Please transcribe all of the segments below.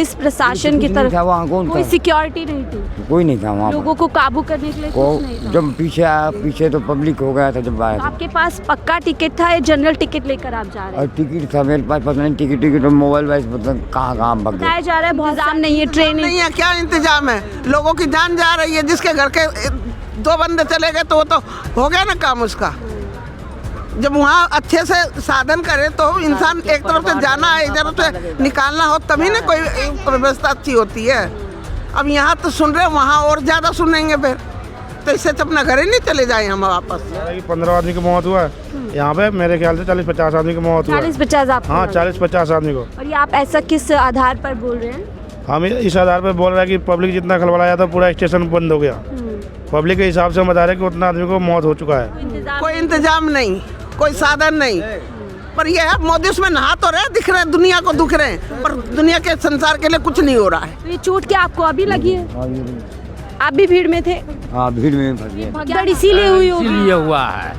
Police प्रशासन की तरफ वहाँ कौन कोई था? सिक्योरिटी नहीं थी? कोई नहीं था वहाँ पर। लोगों को काबू करने के लिए कुछ नहीं था? जब पीछे आया, पीछे तो पब्लिक हो गया था जब आया तो था। आपके पास पक्का टिकट था या जनरल टिकट लेकर आप जा रहे और हैं? टिकट था मेरे पास, पता नहीं टिकट मोबाइल वाइस पता कहाँ भाग बताया गए। जा रहा है बहुत इंतजाम नहीं है, ट्रेन नहीं है, क्या इंतजाम है? लोगों की जान जा रही है, जिसके घर के 2 बंदे चले गए तो वो तो हो गया ना काम उसका। जब वहाँ अच्छे से साधन करे तो इंसान एक तरफ से जाना है, एक तरफ से निकालना हो, तभी ना कोई व्यवस्था अच्छी होती है। अब यहाँ तो सुन रहे, वहाँ और ज़्यादा सुनेंगे फिर, तो इससे तो अपना घर ही नहीं चले जाए हम वापस। 15 आदमी की मौत हुआ है यहाँ पे, मेरे ख्याल से 40-50 आदमी की मौत हुआ है। 40-50 आप? हाँ, 40-50 आदमी को। और ये आप ऐसा किस आधार पर बोल रहे हैं? हम इस आधार पर बोल रहे हैं कि पब्लिक जितना खलबलाया था, पूरा स्टेशन बंद हो गया। पब्लिक के हिसाब से हम बता रहे हैं कि उतना आदमी को मौत हो चुका है। कोई इंतजाम नहीं, कोई साधन नहीं। पर ये है, मोदी उसमें नहा तो रहे, दिख रहे, दुनिया को दिख रहे हैं, पर दुनिया के संसार के लिए कुछ नहीं हो रहा है। तो ये चोट क्या आपको अभी लगी है? आप भी भीड़ में थे? हाँ, भीड़ में फंस गए। भगदड़ इसीलिए हुई होगी? इसीलिए हुआ है।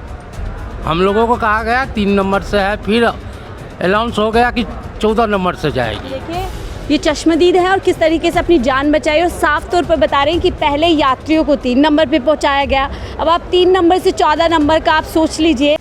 हम लोगों को कहा गया 3 नंबर से है, फिर अनाउंस हो गया कि 14 नंबर से जाएगी। देखिए ये चश्मदीद है और किस तरीके से अपनी जान बचाई, और साफ तौर पर बता रहे हैं कि पहले यात्रियों को 3 नंबर पे पहुंचाया गया, अब आप 3 नंबर से 14 नंबर का आप सोच लीजिए।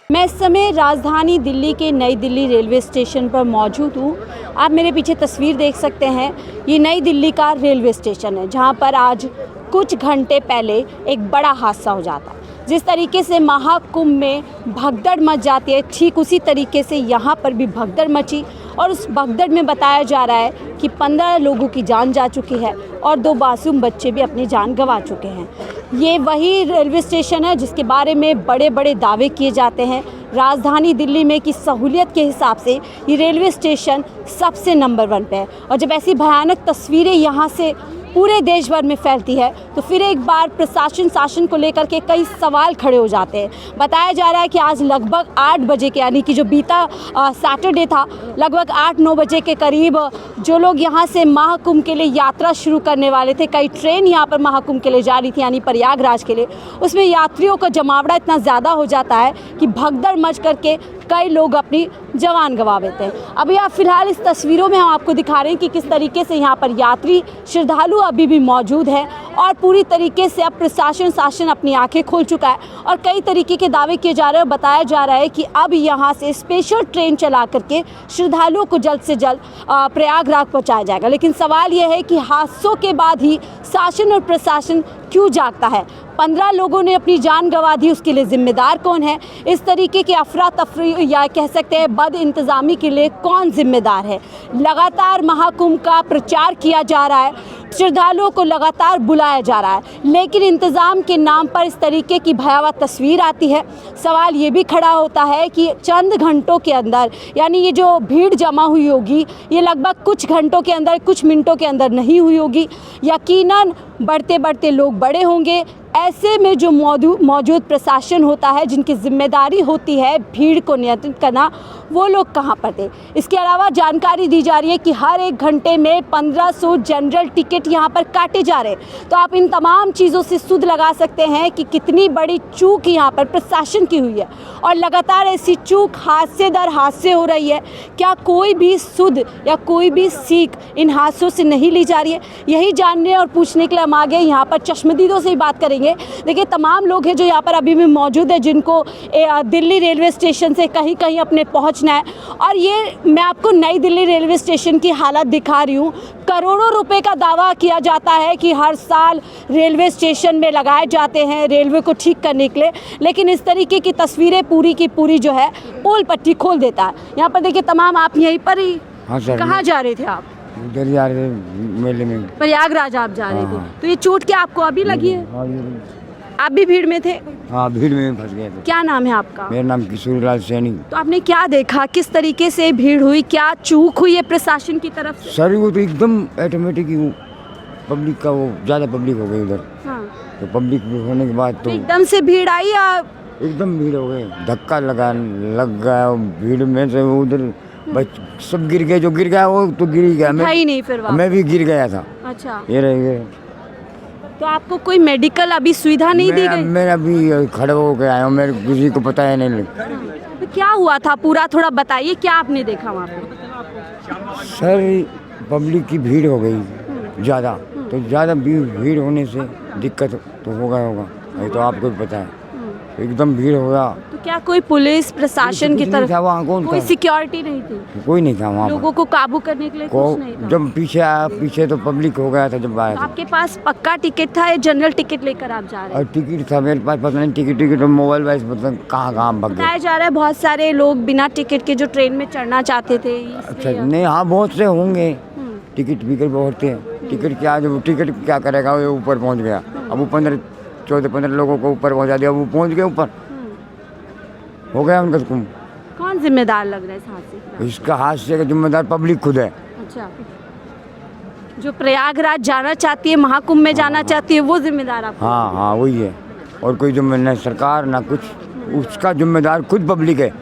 मैं इस समय राजधानी दिल्ली के नई दिल्ली रेलवे स्टेशन पर मौजूद हूँ। आप मेरे पीछे तस्वीर देख सकते हैं, ये नई दिल्ली का रेलवे स्टेशन है जहाँ पर आज कुछ घंटे पहले एक बड़ा हादसा हो जाता है। जिस तरीके से महाकुंभ में भगदड़ मच जाती है, ठीक उसी तरीके से यहाँ पर भी भगदड़ मची, और उस भगदड़ में बताया जा रहा है कि 15 लोगों की जान जा चुकी है और 2 मासूम बच्चे भी अपनी जान गंवा चुके हैं। ये वही रेलवे स्टेशन है जिसके बारे में बड़े बड़े दावे किए जाते हैं राजधानी दिल्ली में कि सहूलियत के हिसाब से ये रेलवे स्टेशन सबसे नंबर 1 पे है। और जब ऐसी भयानक तस्वीरें यहाँ से पूरे देश भर में फैलती है तो फिर एक बार प्रशासन शासन को लेकर के कई सवाल खड़े हो जाते हैं। बताया जा रहा है कि आज लगभग 8 बजे के, यानी कि जो बीता सैटरडे था, लगभग 8-9 बजे के करीब जो लोग यहाँ से महाकुंभ के लिए यात्रा शुरू करने वाले थे, कई ट्रेन यहाँ पर महाकुंभ के लिए जा रही थी यानी प्रयागराज के लिए, उसमें यात्रियों का जमावड़ा इतना ज़्यादा हो जाता है कि भगदड़ मच करके कई लोग अपनी जान गंवा देते हैं। अभी आप फिलहाल इस तस्वीरों में हम आपको दिखा रहे हैं कि किस तरीके से यहाँ पर यात्री श्रद्धालु अभी भी मौजूद है और पूरी तरीके से अब प्रशासन शासन अपनी आंखें खोल चुका है और कई तरीके के दावे किए जा रहे हैं। बताया जा रहा है कि अब यहाँ से स्पेशल ट्रेन चला करके श्रद्धालुओं को जल्द से जल्द प्रयागराज पहुँचाया जाएगा। लेकिन सवाल यह है कि हादसों के बाद ही शासन और प्रशासन क्यों जागता है? 15 लोगों ने अपनी जान गंवा दी, उसके लिए जिम्मेदार कौन है? इस तरीके की अफरा तफरी या कह सकते हैं बद इंतज़ामी के लिए कौन जिम्मेदार है? लगातार महाकुंभ का प्रचार किया जा रहा है, श्रद्धालुओं को लगातार बुलाया जा रहा है, लेकिन इंतज़ाम के नाम पर इस तरीके की भयावह तस्वीर आती है। सवाल ये भी खड़ा होता है कि चंद घंटों के अंदर, यानी ये जो भीड़ जमा हुई होगी ये लगभग कुछ घंटों के अंदर, कुछ मिनटों के अंदर नहीं हुई होगी। यकीनन बढ़ते बढ़ते लोग बड़े होंगे। ऐसे में जो मौजूद प्रशासन होता है, जिनकी जिम्मेदारी होती है भीड़ को नियंत्रित करना, वो लोग कहाँ पर थे? इसके अलावा जानकारी दी जा रही है कि हर 1 घंटे में 1500 जनरल टिकट यहाँ पर काटे जा रहे हैं। तो आप इन तमाम चीज़ों से सुध लगा सकते हैं कि कितनी बड़ी चूक यहाँ पर प्रशासन की हुई है और लगातार ऐसी चूक हादसे दर हादसे हो रही है। क्या कोई भी सुध या कोई भी सीख इन हादसों से नहीं ली जा रही है? यही जानने और पूछने के लिए हम आगे यहाँ पर चश्मदीदों से ही बात करेंगे। देखिए तमाम लोग हैं जो यहाँ पर अभी भी मौजूद है, जिनको दिल्ली रेलवे स्टेशन से कहीं कहीं अपने पहुँचना है। और ये मैं आपको नई दिल्ली रेलवे स्टेशन की हालत दिखा रही हूँ। करोड़ों रुपए का दावा किया जाता है कि हर साल रेलवे स्टेशन में लगाए जाते हैं रेलवे को ठीक करने के लिए, लेकिन इस तरीके की तस्वीरें पूरी की पूरी जो है पोल पट्टी खोल देता है। यहाँ पर देखिए तमाम, आप यहीं पर ही? हाँ सर। कहाँ जा रहे थे आप? उधर जा रहे थे मेले में। प्रयागराज आप जा रहे थे? तो ये चोट क्या आपको अभी लगी है? आप भी भीड़ में थे? हाँ, भीड़ में फंस गए थे। क्या नाम है आपका? मेरा नाम किशोरीलाल सैनी। तो आपने क्या देखा, किस तरीके से भीड़ हुई, क्या चूक हुई है प्रशासन की तरफ से? सर वो तो एकदम ऑटोमेटिक ही पब्लिक का, वो ज़्यादा पब्लिक हो गई उधर। हाँ। तो पब्लिक होने के बाद तो एकदम से भीड़ आई या? एकदम भीड़ हो गई, धक्का लग गया भीड़ में से। उधर सब गिर गए, जो गिर गया वो तो गिर ही गया। मैं भी गिर गया था। अच्छा, ये रह गए। तो आपको कोई मेडिकल अभी सुविधा नहीं दी गई? मैं अभी खड़ा हो गया हूँ, मेरे किसी को पता है नहीं। तो क्या हुआ था पूरा थोड़ा बताइए, क्या आपने देखा वहाँ पे? सर पब्लिक की भीड़ हो गई ज़्यादा, तो ज़्यादा भीड़ होने से दिक्कत तो होगा ये तो आपको भी पता है, एकदम भीड़ हो गया। तो क्या कोई पुलिस प्रशासन की तरफ वहाँ कौन कोई था? सिक्योरिटी नहीं थी? कोई नहीं था वहाँ लोगों को काबू करने के लिए को। कुछ नहीं था? जब पीछे आया, पीछे तो पब्लिक हो गया था जब आया तो था। आपके पास पक्का टिकट था या जनरल टिकट लेकर आप जा रहे और हैं? टिकट था मेरे पास, पता नहीं टिकट तो मोबाइल वाइज पता नहीं कहाँ भग गए। बताया जा रहा है बहुत सारे लोग बिना टिकट के जो ट्रेन में चढ़ना चाहते थे, अच्छा इसलिए। नहीं, हाँ बहुत से होंगे, टिकट बिकट बहुत थे। टिकट क्या करेगा, वो ऊपर पहुंच गया। अब वो 14-15 लोगों को ऊपर पहुंचा दिया, वो पहुंच गए ऊपर, हो गया उनका हुक्म। कौन जिम्मेदार लग रहा है इस हादसे का? इसका हादसे का जिम्मेदार पब्लिक खुद है। अच्छा, जो प्रयागराज जाना चाहती है, महाकुंभ में जाना चाहती है, वो जिम्मेदार आपको? हाँ वही है, और कोई जिम्मेदार सरकार ना कुछ, उसका जिम्मेदार खुद पब्लिक है।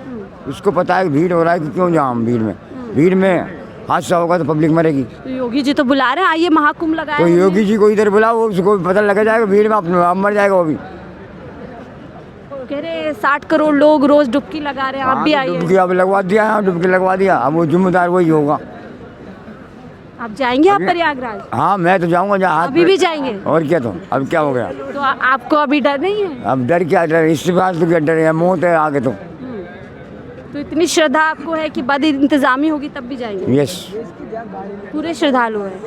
उसको पता है कि भीड़ हो रहा है कि क्यों जाम, भीड़ में हादसा होगा तो पब्लिक मरेगी। तो योगी जी तो बुला रहे हैं, आइए महाकुंभ लगाए। तो योगी जी को इधर बुलाओ, उसको पता लग जाएगा भीड़ में आप मर जाएगा वो भी। कह रहे 60 करोड़ लोग रोज डुबकी लगा रहे हैं, आप भी आइए। डुबकी अब लगवा दिया है, डुबकी लगवा दिया, अब वो जिम्मेदार वही होगा। आप जाएंगे आप प्रयागराज? हाँ मैं तो जाऊंगा जहाँ। अभी भी जाएंगे? और क्या, तो अब क्या हो गया? तो आपको अभी डर नहीं है? अब डर क्या, डर इससे बात तो क्या डर है, मौत है आगे तो। तो इतनी श्रद्धा आपको है कि बद इंतजामी होगी तब भी जाएंगे? यस, पूरे श्रद्धालु हैं।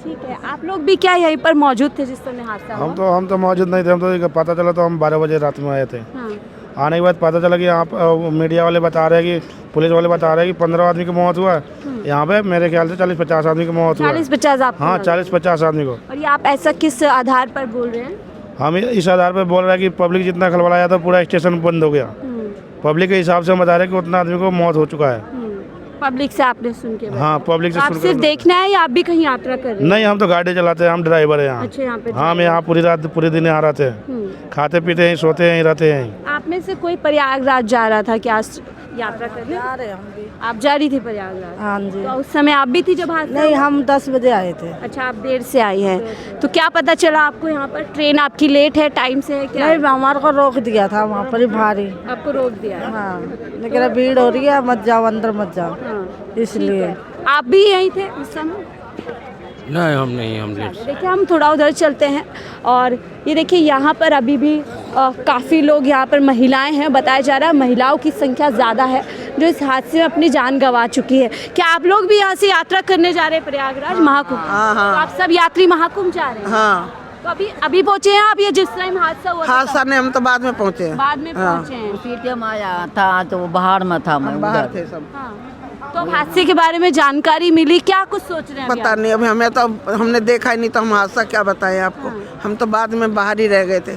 ठीक है, आप लोग भी क्या यहीं पर मौजूद थे जिस समय हादसा हुआ? हम तो मौजूद नहीं थे, हम तो पता चला तो हम 12 बजे रात में आए थे। हाँ। आने के बाद पता चला कि यहाँ पर मीडिया वाले बता रहे हैं कि पुलिस वाले बता रहे हैं कि 15 आदमी की मौत हुआ है। यहाँ पे मेरे ख्याल से 40-50 आदमी की मौत हुआ है। 40-50 आप? हाँ 40-50 आदमी को। और ये आप ऐसा किस आधार पर बोल रहे हैं? हम इस आधार पर बोल रहे हैं कि पब्लिक जितना खलबलाया था, पूरा स्टेशन बंद हो गया। पब्लिक के हिसाब से हम बता रहे हैं कि उतना आदमी को मौत हो चुका है। पब्लिक से आपने सुन के? हाँ पब्लिक से आप सुन सिर्फ देखना है या आप भी कहीं यात्रा कर रहे हैं? नहीं, हम तो गाड़ी चलाते हैं, हम ड्राइवर हैं यहाँ। अच्छा, यहाँ पे हाँ, हम यहाँ पूरी रात पूरे दिन यहाँ रहते हैं, खाते पीते हैं, सोते हैं, रहते हैं। आप में से कोई प्रयागराज जा रहा था क्या यात्रा करने? जा रहे हम भी। आप जा रही थी प्रयागराज? हाँ जी। तो उस समय आप भी थी जब हादसा नहीं, हुआ? हम 10 बजे आए थे। अच्छा, आप देर से आई हैं, तो क्या पता चला आपको यहाँ पर? ट्रेन आपकी लेट है, टाइम से है क्या? नहीं, हमारे को रोक दिया था वहाँ पर ही भारी। आपको रोक दिया है? हाँ, लेकिन भीड़ हो रही है, मत जाओ, अंदर मत जाओ, हाँ। इसलिए। आप भी यहीं थे उस समय? नहीं हम नहीं, हम लेट। देखिए, हम थोड़ा उधर चलते हैं और ये देखिए यहाँ पर अभी भी काफ़ी लोग, यहाँ पर महिलाएं हैं। बताया जा रहा है महिलाओं की संख्या ज़्यादा है जो इस हादसे में अपनी जान गंवा चुकी है। क्या आप लोग भी यहाँ से यात्रा करने जा रहे हैं प्रयागराज महाकुंभ? हाँ। तो आप सब यात्री महाकुंभ जा रहे हैं? हाँ, तो अभी पहुँचे हैं आप, या जिस टाइम हादसा हुआ था हादसा ने हम तो बाद में पहुँचे हैं। बाद में पहुँचे हैं? सीटीएम आया था तो वो बाहर में था, मैं बाहर थे सब। हाँ। तो अब हादसे के बारे में जानकारी मिली, क्या कुछ सोच रहे हैं अभी पता आप? नहीं, अभी हमें तो हमने देखा ही नहीं, तो हम हादसा क्या बताएं आपको। हम तो बाद में बाहर ही रह गए थे।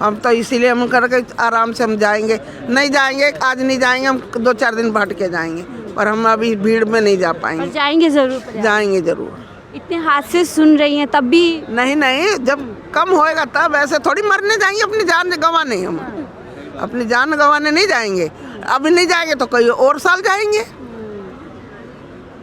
हम तो इसीलिए हम करके आराम से हम जाएंगे, नहीं जाएंगे आज नहीं जाएंगे, हम 2-4 दिन भट के जाएंगे, पर हम अभी भीड़ में नहीं जा पर पाएंगे। जाएंगे जरूर प्रयागराज? जाएंगे जरूर। इतने हादसे सुन रही हैं तब भी? नहीं, जब कम होएगा तब, ऐसे थोड़ी मरने जाएंगे, अपनी जान गंवाने। हम अपनी जान गंवाने नहीं जाएंगे। अभी नहीं जाएंगे तो कोई और साल जाएंगे।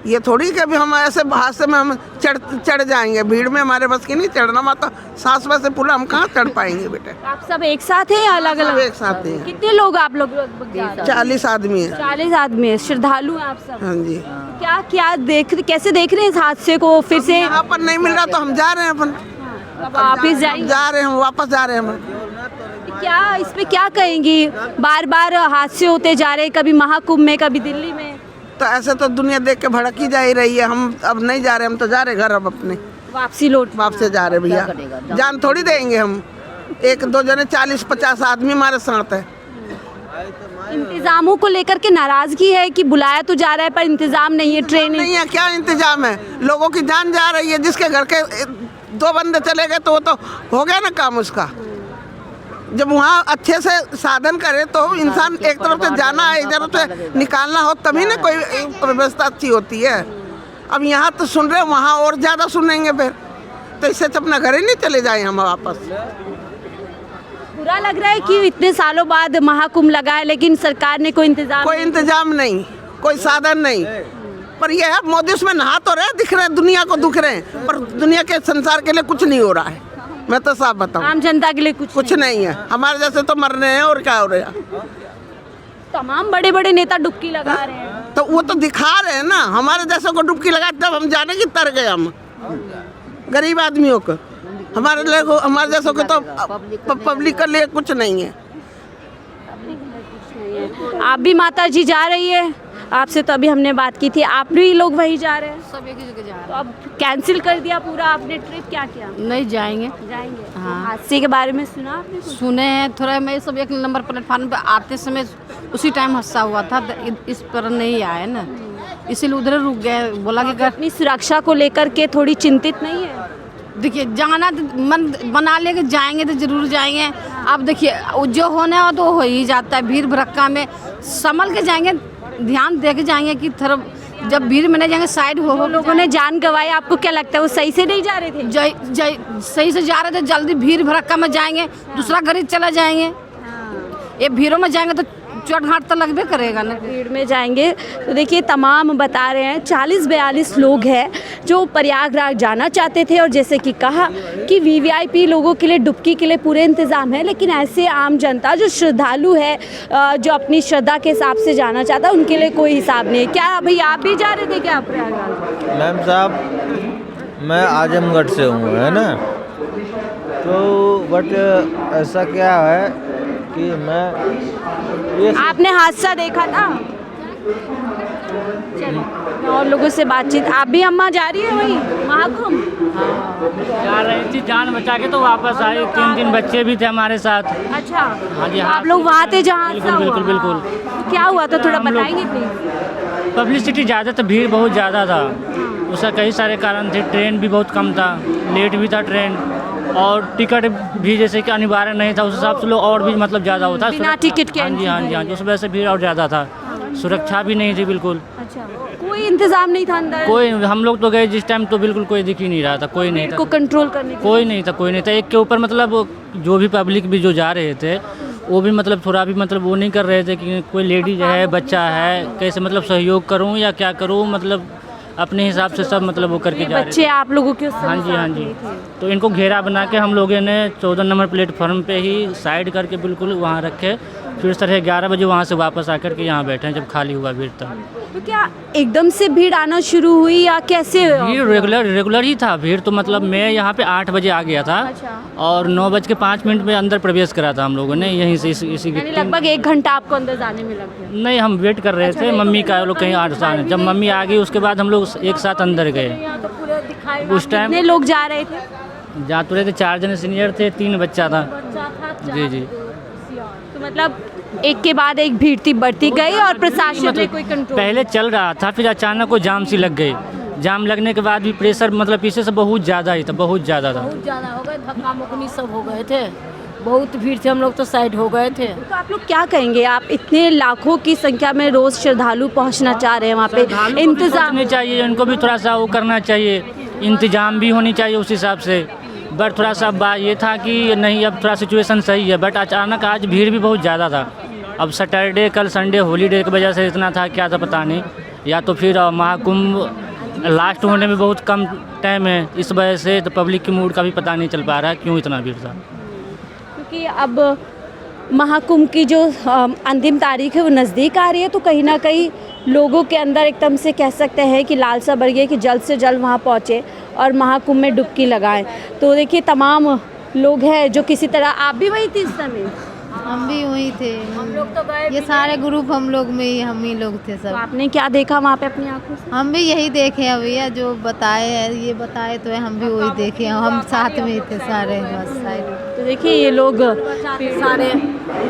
ये थोड़ी कि अभी हम ऐसे हादसे में हम चढ़ जाएंगे, भीड़ में हमारे बस की नहीं चढ़ना, माता सांस में से पूरा हम कहाँ चढ़ पाएंगे बेटे। आप सब एक साथ हैं या अलग अलग? सब एक साथ ही हैं। कितने लोग आप लोग लगभग जा रहे हैं? 40 आदमी हैं। 40 आदमी है, श्रद्धालु हैं आप सब? हाँ जी। क्या कैसे देख रहे हैं इस हादसे को? फिर से यहाँ पर नहीं मिल रहा तो हम जा रहे हैं अपन, अब वापिस जाएंगे? जा रहे हैं, हम वापस जा रहे हैं हम। क्या इस पे क्या कहेंगी? बार बार हादसे होते जा रहे हैं, कभी महाकुंभ में, कभी दिल्ली में। तो ऐसे तो दुनिया देख के भड़क ही जा ही रही है। हम अब नहीं जा रहे, हम तो जा रहे घर, अब अपने वापसी लौट वापस जा रहे भैया। जान थोड़ी देंगे हम, 1-2 जने 40-50 आदमी हमारे साथ है। इंतजामों को लेकर के नाराजगी है कि बुलाया तो जा रहा है पर इंतजाम नहीं है, ट्रेनिंग नहीं है, क्या इंतजाम है? लोगों की जान जा रही है, जिसके घर के 2 बंदे चले गए तो वो तो हो गया ना काम उसका। जब वहाँ अच्छे से साधन करे तो इंसान एक तरफ से जाना है, एक तरफ से निकालना हो, तभी ना कोई व्यवस्था अच्छी होती है। अब यहाँ तो सुन रहे, वहाँ और ज़्यादा सुनेंगे फिर, तो इससे अपना घर ही नहीं चले जाए हम वापस। बुरा लग रहा है कि इतने सालों बाद महाकुंभ लगा है लेकिन सरकार ने कोई इंतजाम नहीं, कोई साधन नहीं। पर यह है, मोदी उसमें नहा तो रहे, दिख रहे, दुनिया को दिख रहे हैं, पर दुनिया के संसार के लिए कुछ नहीं हो रहा है। मैं तो साफ बताऊं, आम जनता के लिए कुछ नहीं है। हमारे जैसे तो मर रहे हैं और क्या हो रहा है। तमाम बड़े बड़े नेता डुबकी लगा रहे हैं। तो वो तो दिखा रहे हैं ना, हमारे जैसों को डुबकी लगा तब हम जाने की तर गए हम गरीब आदमियों को। हमारे लोग हमारे जैसों को तो पब्लिक के लिए कुछ नहीं है। आप भी माता जी जा रही है, आपसे तो अभी हमने बात की थी, आप भी लोग वहीं जा रहे हैं? सब एक ही जगह जा रहे तो अब कैंसिल कर दिया पूरा आपने ट्रिप, क्या किया? हैं। नहीं जाएंगे। जाएंगे। हाँ। हादसे के बारे में सुना आपने कुछ? सुने हैं थोड़ा, मैं सब एक नंबर प्लेटफार्म पे आते समय उसी टाइम हादसा हुआ था, तो इस पर नहीं आए ना, इसीलिए उधर रुक गए। बोला कि अपनी सुरक्षा को लेकर के थोड़ी चिंतित नहीं है? देखिए जाना मन बना लेके जाएंगे तो जरूर जाएंगे। अब देखिए जो होना है तो हो ही जाता है, भीड़ भड़क्का में संभल के जाएंगे, ध्यान दे के जाएंगे कि थोड़ा जब भीड़ में नहीं जाएंगे साइड हो। लोगों ने जान गंवाई, आपको क्या लगता है वो सही से नहीं जा रहे थे? सही से जा रहे थे, जल्दी भीड़ भड़क्का में जाएंगे, दूसरा गाड़ी चला जाएंगे। ये भीड़ों में जाएंगे तो चोट घाट तो लगबे करेगा ना। भीड़ में जाएंगे तो देखिए तमाम बता रहे हैं 40-42 लोग हैं जो प्रयागराज जाना चाहते थे, और जैसे कि कहा कि वीवीआईपी लोगों के लिए डुबकी के लिए पूरे इंतज़ाम है, लेकिन ऐसे आम जनता जो श्रद्धालु है, जो अपनी श्रद्धा के हिसाब से जाना चाहता है, उनके लिए कोई हिसाब नहीं है। क्या भैया आप भी जा रहे थे क्या प्रयागराज? मैम साहब मैं आजमगढ़ से हूँ, है ना, तो बट ऐसा क्या है कि मैं आपने हादसा देखा था? चलिए और लोगों से बातचीत। आप भी अम्मा जा रही है वही महाकुंभ? जा रही थी जान बचा के, तो वापस आई। 3 बच्चे भी थे हमारे साथ। अच्छा। हाँ जी, तो हाँ। आप लोग वहाँ थे जहाँ हादसा हुआ? बिल्कुल बिल्कुल। तो क्या हुआ था, थोड़ा बताएंगे प्लीज? पब्लिसिटी ज़्यादा था, भीड़ बहुत ज़्यादा था, उसका कई सारे कारण थे। ट्रेन भी बहुत कम था, लेट भी था ट्रेन, और टिकट भी जैसे कि अनिवार्य नहीं था, उस हिसाब से लोग और भी मतलब ज़्यादा होता। बिना टिकट के? हाँ जी हाँ जी हाँ जी, उस वजह से भीड़ और ज़्यादा था। सुरक्षा भी नहीं थी बिल्कुल। अच्छा, कोई इंतजाम नहीं था अंदर? कोई, हम लोग तो गए जिस टाइम तो बिल्कुल कोई दिख ही नहीं रहा था, कोई नहीं को था, कंट्रोल करने के कोई नहीं था, कोई नहीं था। एक के ऊपर मतलब जो भी पब्लिक भी जो जा रहे थे वो भी मतलब थोड़ा भी मतलब वो नहीं कर रहे थे कि कोई लेडीज है, बच्चा है, कैसे मतलब सहयोग करूं या क्या करूं, मतलब अपने हिसाब से सब मतलब वो करके जा रहे बच्चे थे। आप लोगों के उस समय हाँ जी हाँ साथ जी। नहीं थे? तो इनको घेरा बना के हम लोगों ने 14 नंबर प्लेटफॉर्म पे ही साइड करके बिल्कुल वहाँ रखे, फिर 11:30 बजे वहाँ से वापस आकर के यहाँ बैठे जब खाली हुआ भीड़ तक। तो क्या एकदम से भीड़ आना शुरू हुई या कैसे? भीड़ रेगुलर ही था भीड़, तो मतलब मैं यहाँ पे 8 बजे आ गया था। अच्छा। और 9:05 में अंदर प्रवेश करा था हम लोगों ने, यहीं से इसी यानी लगभग 1 घंटा आपको अंदर जाने में लग गया? नहीं, हम वेट कर रहे थे मम्मी का, लोग कहीं आठ साल। जब मम्मी आ गई उसके बाद हम लोग एक साथ अंदर गए। यहाँ तो पूरा दिखाई। उस टाइम कितने लोग जा रहे थे? जा तो रहे थे, 4 जने सीनियर थे, 3 बच्चा था। जी जी। तो मतलब एक के बाद एक भीड़ थी बढ़ती गई और प्रशासन ने कोई कंट्रोल? पहले चल रहा था, फिर अचानक वो जाम सी लग गई। जाम लगने के बाद भी प्रेशर मतलब पीछे से बहुत ज़्यादा ही था, बहुत ज़्यादा था। बहुत ज़्यादा हो गए, धक्का मुक्की सब हो गए थे, बहुत भीड़ थे, हम लोग तो साइड हो गए थे। तो आप लोग क्या कहेंगे? आप इतने लाखों की संख्या में रोज श्रद्धालु पहुंचना चाह रहे हैं वहाँ पे, इंतजाम नहीं चाहिए इनको भी, थोड़ा सा वो करना चाहिए, इंतजाम भी होनी चाहिए उस हिसाब से। बट थोड़ा सा बात ये था कि नहीं अब थोड़ा सिचुएशन सही है, बट अचानक आज भीड़ भी बहुत ज़्यादा था। अब सैटरडे कल संडे हॉलीडे की वजह से इतना था, क्या था पता नहीं, या तो फिर महाकुंभ लास्ट होने में बहुत कम टाइम है, इस वजह से तो पब्लिक की मूड का भी पता नहीं चल पा रहा है क्यों इतना भीड़ था। क्योंकि अब महाकुंभ की जो अंतिम तारीख है वो नज़दीक आ रही है, तो कहीं ना कहीं लोगों के अंदर एकदम से कह सकते हैं कि लालसा बढ़ गई कि जल्द से जल्द वहाँ पहुँचे और महाकुंभ में डुबकी लगाएं। तो देखिए तमाम लोग हैं जो किसी तरह, आप भी वही थी इस समय? हम भी वही थे, हम लोग तो गए, ये सारे ग्रुप हम लोग में ही हम ही लोग थे सब। तो आपने क्या देखा वहाँ पे अपनी आंखों से? हम भी यही देखे हैं भैया, जो बताए हैं ये बताए तो हम भी वही देखे हैं, हम साथ में ही थे सारे बस साइड। तो देखिए ये लोग सारे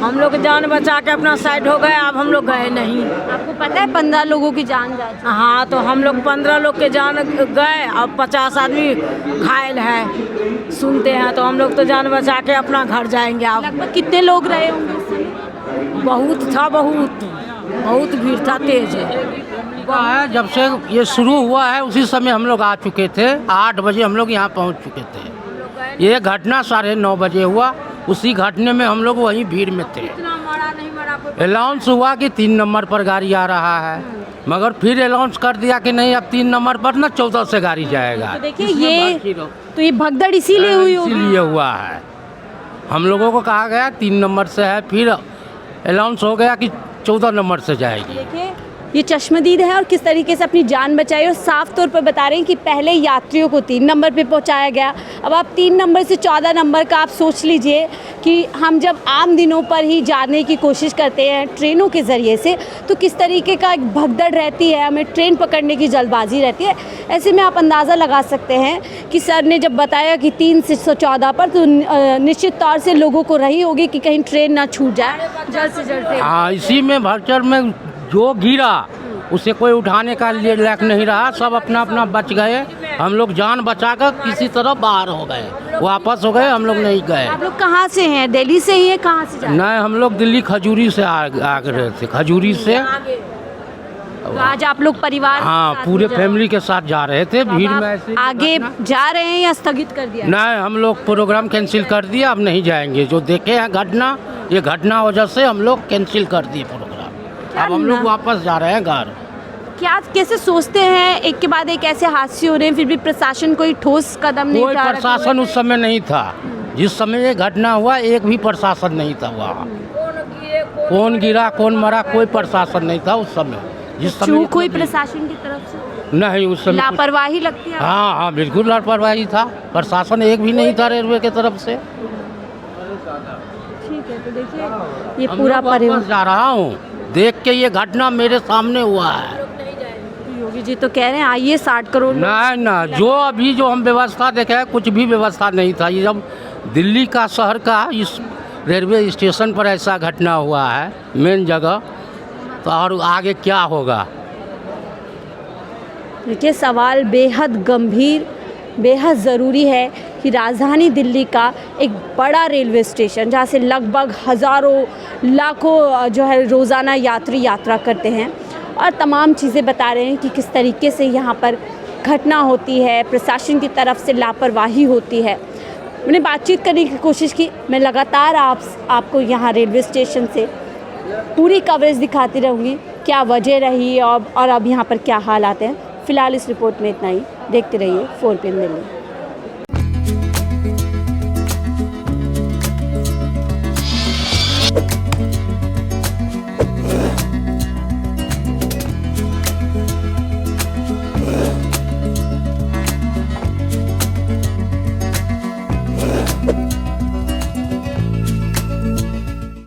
हम लोग जान बचा के अपना साइड हो गए, अब हम लोग गए नहीं। आपको पता है 15 लोगों की जान जा चुकी? हाँ, तो हम लोग 15 लोग के जान गए, अब 50 आदमी घायल है, सुनते हैं, तो हम लोग तो जान बचा के अपना घर जाएंगे। आप लगभग कितने लोग रहे होंगे उस समय? बहुत था, बहुत भीड़ था, तेज है। जब से ये शुरू हुआ है उसी समय हम लोग आ चुके थे, 8 बजे हम लोग यहाँ पहुँच चुके थे। ये घटना 9:30 बजे हुआ, उसी घटने में हम लोग वहीं भीड़ में थे। अनाउंस हुआ कि 3 नंबर पर गाड़ी आ रहा है, मगर फिर अनाउंस कर दिया कि नहीं अब 3 नंबर पर ना 14 से गाड़ी जाएगा। तो देखिए ये भगदड़ इसीलिए हुई होगी। इसीलिए हुआ है, हम लोगों को कहा गया 3 नंबर से है, फिर अनाउंस हो गया कि 14 नंबर से जाएगी। देखिए ये चश्मदीद है और किस तरीके से अपनी जान बचाई और साफ तौर पर बता रहे हैं कि पहले यात्रियों को 3 नंबर पे पहुंचाया गया, अब आप 3 नंबर से 14 नंबर का आप सोच लीजिए कि हम जब आम दिनों पर ही जाने की कोशिश करते हैं ट्रेनों के ज़रिए से तो किस तरीके का एक भगदड़ रहती है, हमें ट्रेन पकड़ने की जल्दबाजी रहती है। ऐसे में आप अंदाज़ा लगा सकते हैं कि सर ने जब बताया कि 3 से 14 पर तो निश्चित तौर से लोगों को रही होगी कि कहीं ट्रेन ना छूट जाए, जल्द से जल्द ट्रेन। हाँ, इसी में भगदड़ में जो गिरा उसे कोई उठाने का लिए लायक नहीं रहा, सब अपना अपना बच गए। हम लोग जान बचाकर किसी तरह बाहर हो गए, वापस हो गए, हम लोग नहीं गए। आप लोग कहाँ से हैं? दिल्ली से ही है? कहाँ से जा रहे हैं? नहीं, हम लोग दिल्ली खजूरी से आ रहे थे, खजूरी से। तो आज आप लोग परिवार हाँ, के साथ पूरे जा- फैमिली के साथ जा रहे थे। तो भीड़ अब में आप ऐसे आगे जा रहे हैं या स्थगित कर दिया? नहीं, हम लोग प्रोग्राम कैंसिल कर दिया, अब नहीं जाएंगे। जो देखे हैं घटना, ये घटना वजह से हम लोग कैंसिल कर दिए प्रोग्राम। अब हम लोग वापस जा रहे हैं घर। क्या कैसे सोचते हैं एक के बाद एक ऐसे हादसे हो रहे हैं फिर भी प्रशासन कोई ठोस कदम नहीं कोई उठा रहा? प्रशासन उस समय नहीं था, जिस समय ये घटना हुआ एक भी प्रशासन नहीं था वहाँ। कौन गिरा कौन मरा कोई प्रशासन नहीं था उस समय। जिस समय चूक हुई प्रशासन की तरफ से? नहीं, उस समय कुछ- लापरवाही लगती है? हाँ हाँ, बिल्कुल लापरवाही था, प्रशासन एक भी नहीं था रेलवे की तरफ से। ठीक है, तो देखिए ये हम पूरा लोग वापस परिवहन। जा रहा हूँ, देख के ये घटना मेरे सामने हुआ है। योगी जी तो कह रहे हैं आइए 60 करोड़ लोग- नहीं ना, जो अभी जो हम व्यवस्था देखे हैं कुछ भी व्यवस्था नहीं था। ये जब दिल्ली का शहर का इस रेलवे स्टेशन पर ऐसा घटना हुआ है मेन जगह, तो और आगे क्या होगा। देखिए सवाल बेहद गंभीर, बेहद ज़रूरी है कि राजधानी दिल्ली का एक बड़ा रेलवे स्टेशन जहाँ से लगभग हज़ारों लाखों जो है रोज़ाना यात्री यात्रा करते हैं और तमाम चीज़ें बता रहे हैं कि किस तरीके से यहाँ पर घटना होती है, प्रशासन की तरफ से लापरवाही होती है। मैंने बातचीत करने की कोशिश की, मैं लगातार आपको यहाँ रेलवे स्टेशन से पूरी कवरेज दिखाती रहूँगी, क्या वजह रही और अब यहाँ पर क्या हालात हैं। फ़िलहाल इस रिपोर्ट में इतना ही। देखते रहिए 4PM दिल्ली।